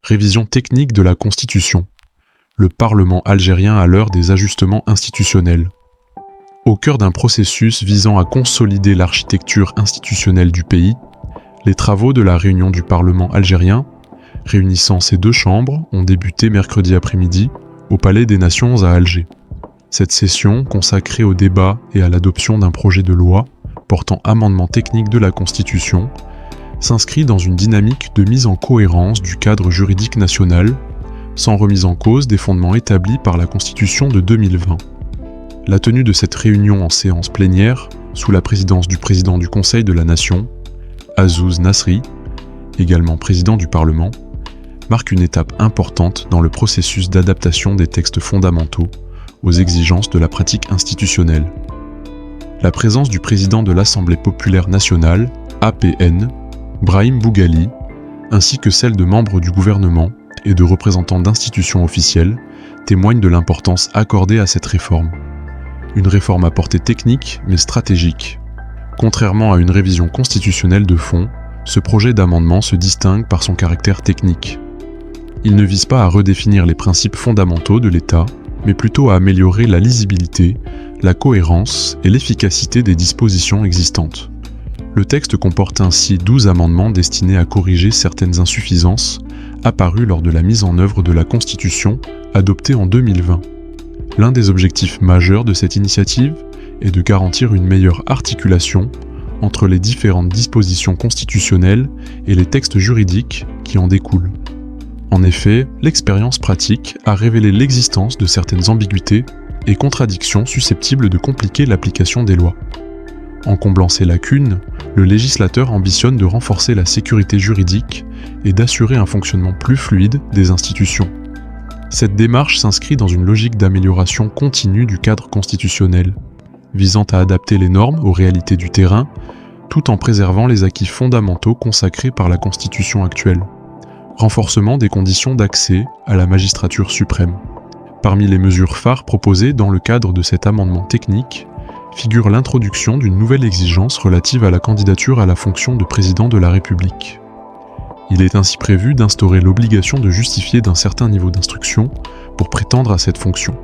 Révision technique de la Constitution. Le Parlement algérien à l'heure des ajustements institutionnels. Au cœur d'un processus visant à consolider l'architecture institutionnelle du pays, les travaux de la réunion du Parlement algérien, réunissant ces deux chambres, ont débuté mercredi après-midi au Palais des Nations à Alger. Cette session, consacrée au débat et à l'adoption d'un projet de loi portant amendement technique de la Constitution, s'inscrit dans une dynamique de mise en cohérence du cadre juridique national, sans remise en cause des fondements établis par la Constitution de 2020. La tenue de cette réunion en séance plénière, sous la présidence du président du Conseil de la Nation, Azouz Nasri, également président du Parlement, marque une étape importante dans le processus d'adaptation des textes fondamentaux aux exigences de la pratique institutionnelle. La présence du président de l'Assemblée populaire nationale, APN, Brahim Boughali, ainsi que celle de membres du gouvernement et de représentants d'institutions officielles, témoignent de l'importance accordée à cette réforme. Une réforme à portée technique mais stratégique. Contrairement à une révision constitutionnelle de fond, ce projet d'amendement se distingue par son caractère technique. Il ne vise pas à redéfinir les principes fondamentaux de l'État, mais plutôt à améliorer la lisibilité, la cohérence et l'efficacité des dispositions existantes. Le texte comporte ainsi 12 amendements destinés à corriger certaines insuffisances apparues lors de la mise en œuvre de la Constitution adoptée en 2020. L'un des objectifs majeurs de cette initiative est de garantir une meilleure articulation entre les différentes dispositions constitutionnelles et les textes juridiques qui en découlent. En effet, l'expérience pratique a révélé l'existence de certaines ambiguïtés et contradictions susceptibles de compliquer l'application des lois. En comblant ces lacunes, le législateur ambitionne de renforcer la sécurité juridique et d'assurer un fonctionnement plus fluide des institutions. Cette démarche s'inscrit dans une logique d'amélioration continue du cadre constitutionnel, visant à adapter les normes aux réalités du terrain, tout en préservant les acquis fondamentaux consacrés par la Constitution actuelle. Renforcement des conditions d'accès à la magistrature suprême. Parmi les mesures phares proposées dans le cadre de cet amendement technique, figure l'introduction d'une nouvelle exigence relative à la candidature à la fonction de président de la République. Il est ainsi prévu d'instaurer l'obligation de justifier d'un certain niveau d'instruction pour prétendre à cette fonction,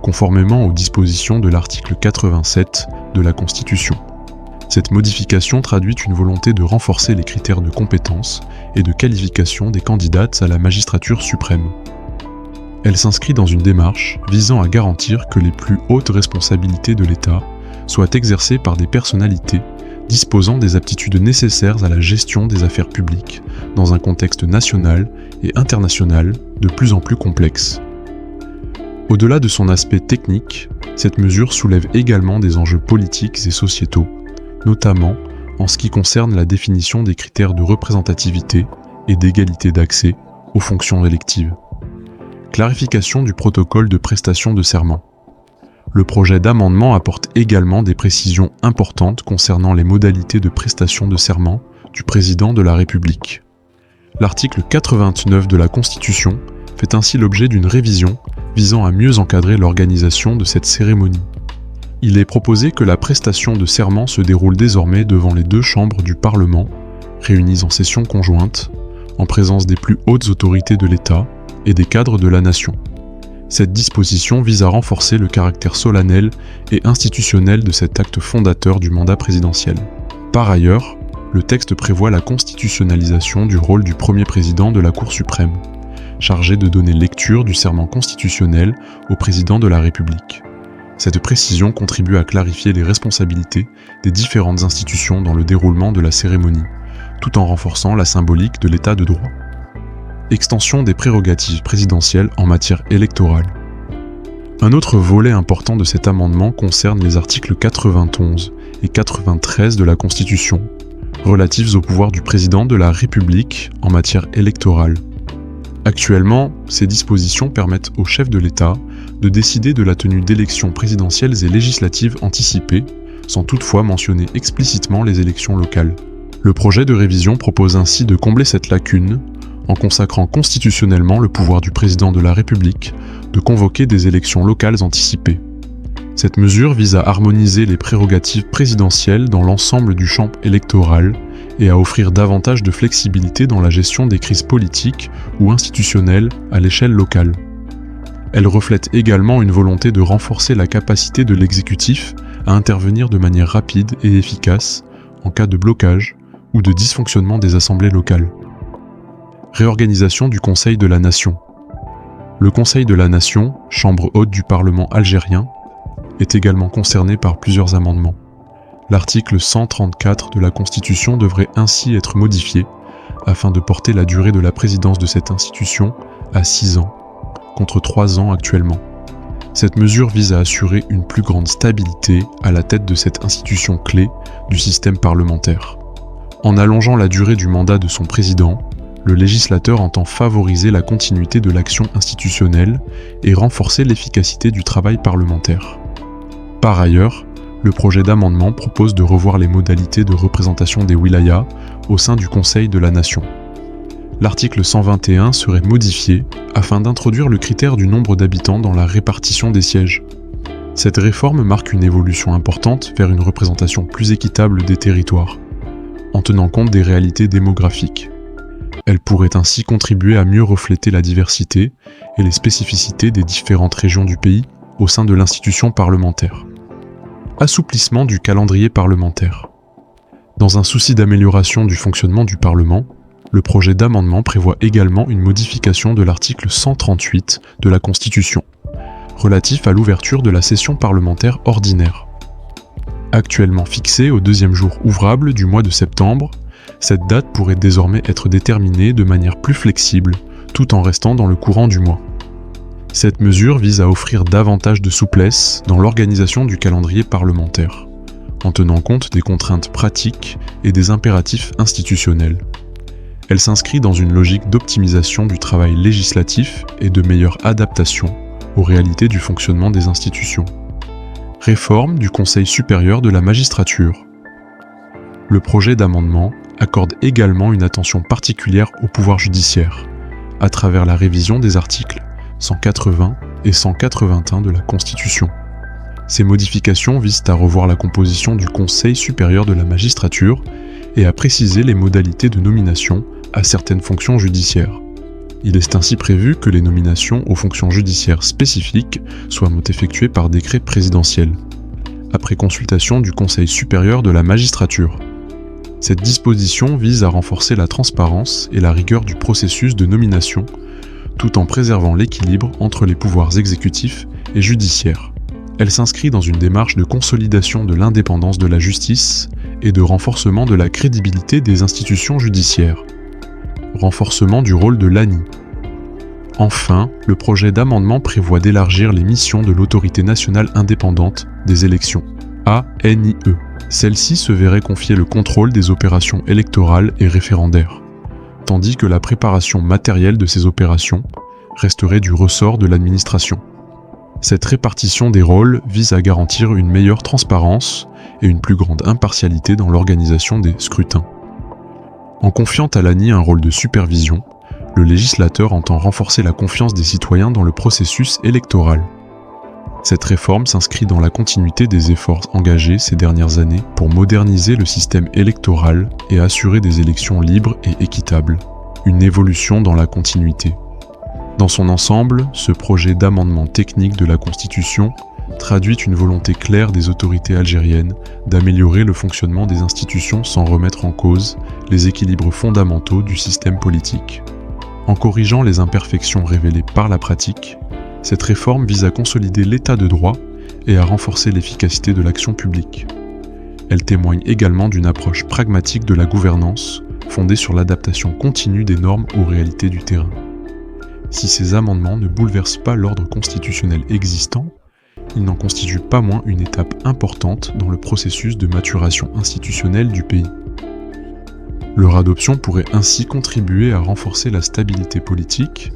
conformément aux dispositions de l'article 87 de la Constitution. Cette modification traduit une volonté de renforcer les critères de compétence et de qualification des candidates à la magistrature suprême. Elle s'inscrit dans une démarche visant à garantir que les plus hautes responsabilités de l'État soient exercées par des personnalités disposant des aptitudes nécessaires à la gestion des affaires publiques dans un contexte national et international de plus en plus complexe. Au-delà de son aspect technique, cette mesure soulève également des enjeux politiques et sociétaux, notamment en ce qui concerne la définition des critères de représentativité et d'égalité d'accès aux fonctions électives. Clarification du protocole de prestation de serment. Le projet d'amendement apporte également des précisions importantes concernant les modalités de prestation de serment du président de la République. L'article 89 de la Constitution fait ainsi l'objet d'une révision visant à mieux encadrer l'organisation de cette cérémonie. Il est proposé que la prestation de serment se déroule désormais devant les deux chambres du Parlement, réunies en session conjointe, en présence des plus hautes autorités de l'État et des cadres de la nation. Cette disposition vise à renforcer le caractère solennel et institutionnel de cet acte fondateur du mandat présidentiel. Par ailleurs, le texte prévoit la constitutionnalisation du rôle du premier président de la Cour suprême, chargé de donner lecture du serment constitutionnel au président de la République. Cette précision contribue à clarifier les responsabilités des différentes institutions dans le déroulement de la cérémonie, tout en renforçant la symbolique de l'état de droit. Extension des prérogatives présidentielles en matière électorale. Un autre volet important de cet amendement concerne les articles 91 et 93 de la Constitution, relatifs au pouvoir du président de la République en matière électorale. Actuellement, ces dispositions permettent au chef de l'État de décider de la tenue d'élections présidentielles et législatives anticipées, sans toutefois mentionner explicitement les élections locales. Le projet de révision propose ainsi de combler cette lacune en consacrant constitutionnellement le pouvoir du président de la République de convoquer des élections locales anticipées. Cette mesure vise à harmoniser les prérogatives présidentielles dans l'ensemble du champ électoral et à offrir davantage de flexibilité dans la gestion des crises politiques ou institutionnelles à l'échelle locale. Elle reflète également une volonté de renforcer la capacité de l'exécutif à intervenir de manière rapide et efficace en cas de blocage ou de dysfonctionnement des assemblées locales. Réorganisation du Conseil de la Nation. Le Conseil de la Nation, chambre haute du Parlement algérien, est également concerné par plusieurs amendements. L'article 134 de la Constitution devrait ainsi être modifié afin de porter la durée de la présidence de cette institution à 6 ans, contre 3 ans actuellement. Cette mesure vise à assurer une plus grande stabilité à la tête de cette institution clé du système parlementaire. En allongeant la durée du mandat de son président, le législateur entend favoriser la continuité de l'action institutionnelle et renforcer l'efficacité du travail parlementaire. Par ailleurs, le projet d'amendement propose de revoir les modalités de représentation des wilayas au sein du Conseil de la Nation. L'article 121 serait modifié afin d'introduire le critère du nombre d'habitants dans la répartition des sièges. Cette réforme marque une évolution importante vers une représentation plus équitable des territoires, en tenant compte des réalités démographiques. Elle pourrait ainsi contribuer à mieux refléter la diversité et les spécificités des différentes régions du pays au sein de l'institution parlementaire. Assouplissement du calendrier parlementaire. Dans un souci d'amélioration du fonctionnement du Parlement, le projet d'amendement prévoit également une modification de l'article 138 de la Constitution, relatif à l'ouverture de la session parlementaire ordinaire. Actuellement fixée au 2e jour ouvrable du mois de septembre, cette date pourrait désormais être déterminée de manière plus flexible, tout en restant dans le courant du mois. Cette mesure vise à offrir davantage de souplesse dans l'organisation du calendrier parlementaire, en tenant compte des contraintes pratiques et des impératifs institutionnels. Elle s'inscrit dans une logique d'optimisation du travail législatif et de meilleure adaptation aux réalités du fonctionnement des institutions. Réforme du Conseil supérieur de la magistrature. Le projet d'amendement accorde également une attention particulière au pouvoir judiciaire, à travers la révision des articles 180 et 181 de la Constitution. Ces modifications visent à revoir la composition du Conseil supérieur de la magistrature et à préciser les modalités de nomination à certaines fonctions judiciaires. Il est ainsi prévu que les nominations aux fonctions judiciaires spécifiques soient effectuées par décret présidentiel, après consultation du Conseil supérieur de la magistrature. Cette disposition vise à renforcer la transparence et la rigueur du processus de nomination, tout en préservant l'équilibre entre les pouvoirs exécutifs et judiciaires. Elle s'inscrit dans une démarche de consolidation de l'indépendance de la justice et de renforcement de la crédibilité des institutions judiciaires. Renforcement du rôle de l'ANI. Enfin, le projet d'amendement prévoit d'élargir les missions de l'Autorité nationale indépendante des élections, ANIE. Celle-ci se verrait confier le contrôle des opérations électorales et référendaires, tandis que la préparation matérielle de ces opérations resterait du ressort de l'administration. Cette répartition des rôles vise à garantir une meilleure transparence et une plus grande impartialité dans l'organisation des scrutins. En confiant à l'ANI un rôle de supervision, le législateur entend renforcer la confiance des citoyens dans le processus électoral. Cette réforme s'inscrit dans la continuité des efforts engagés ces dernières années pour moderniser le système électoral et assurer des élections libres et équitables, une évolution dans la continuité. Dans son ensemble, ce projet d'amendement technique de la Constitution traduit une volonté claire des autorités algériennes d'améliorer le fonctionnement des institutions sans remettre en cause les équilibres fondamentaux du système politique. En corrigeant les imperfections révélées par la pratique, cette réforme vise à consolider l'état de droit et à renforcer l'efficacité de l'action publique. Elle témoigne également d'une approche pragmatique de la gouvernance, fondée sur l'adaptation continue des normes aux réalités du terrain. Si ces amendements ne bouleversent pas l'ordre constitutionnel existant, ils n'en constituent pas moins une étape importante dans le processus de maturation institutionnelle du pays. Leur adoption pourrait ainsi contribuer à renforcer la stabilité politique